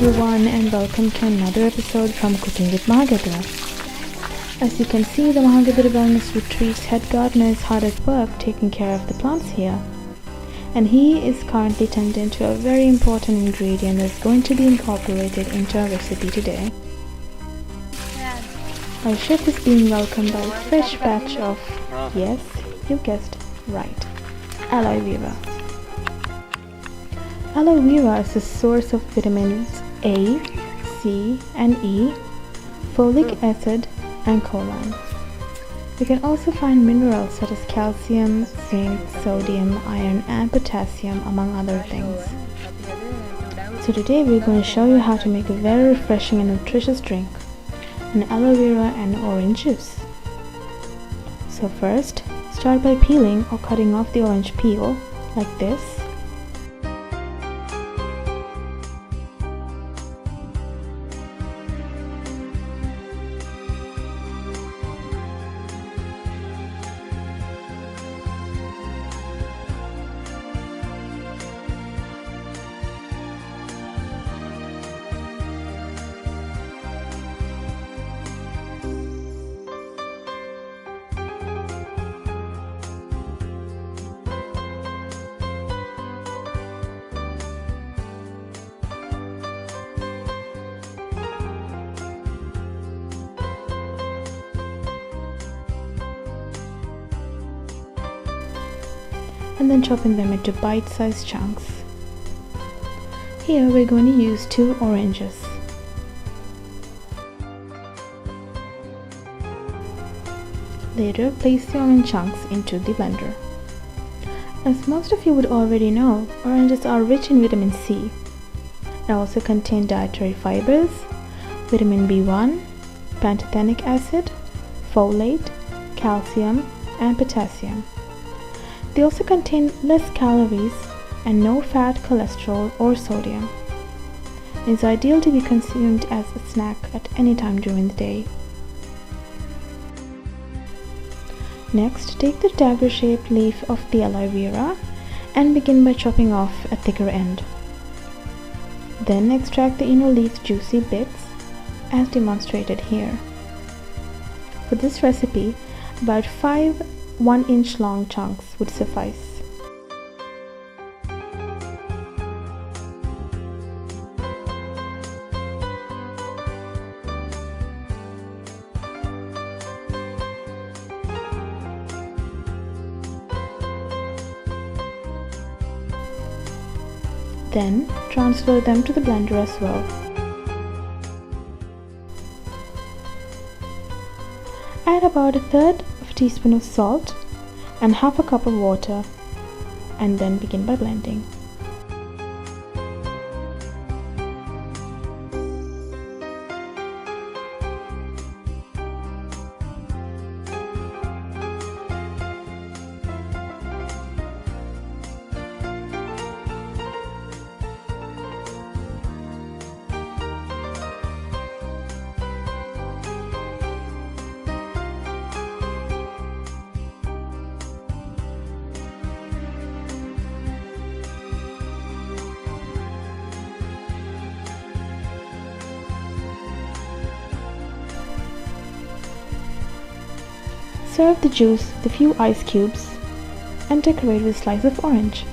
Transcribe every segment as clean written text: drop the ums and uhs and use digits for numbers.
everyone, and welcome to another episode from Cooking with Mahagedra. As you can see, the Mahagedra Wellness Retreat's head gardener is hard at work taking care of the plants here. And he is currently tending to a very important ingredient that's going to be incorporated into our recipe today. Our chef is being welcomed by a fresh batch of, yes, you guessed right, aloe vera. Aloe vera is a source of vitamins A, C and E, folic acid and choline. You can also find minerals such as calcium, zinc, sodium, iron and potassium, among other things. So today we're going to show you how to make a very refreshing and nutritious drink, an aloe vera and orange juice. So first, start by peeling or cutting off the orange peel, like this. And then chopping them into bite-sized chunks. Here we're going to use 2 oranges. Later, place the orange chunks into the blender. As most of you would already know, oranges are rich in vitamin C. They also contain dietary fibers, vitamin B1, pantothenic acid, folate, calcium, and potassium. They also contain less calories and no fat, cholesterol, or sodium. It is ideal to be consumed as a snack at any time during the day. Next, take the dagger-shaped leaf of the aloe vera and begin by chopping off a thicker end. Then extract the inner leaf's juicy bits, as demonstrated here. For this recipe, about 5 1-inch long chunks would suffice. Then transfer them to the blender as well. Add about 1/3 teaspoon of salt and 1/2 cup of water, and then begin by blending. Serve the juice with a few ice cubes and decorate with a slice of orange.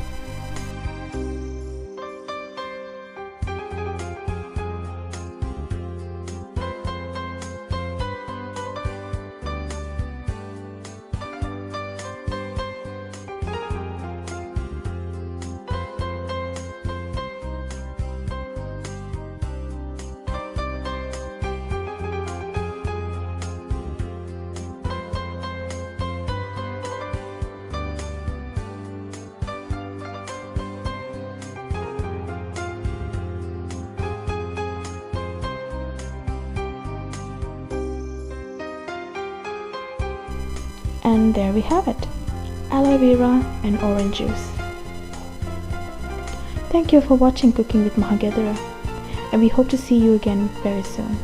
And there we have it, aloe vera and orange juice. Thank you for watching Cooking with Mahagedra, and we hope to see you again very soon.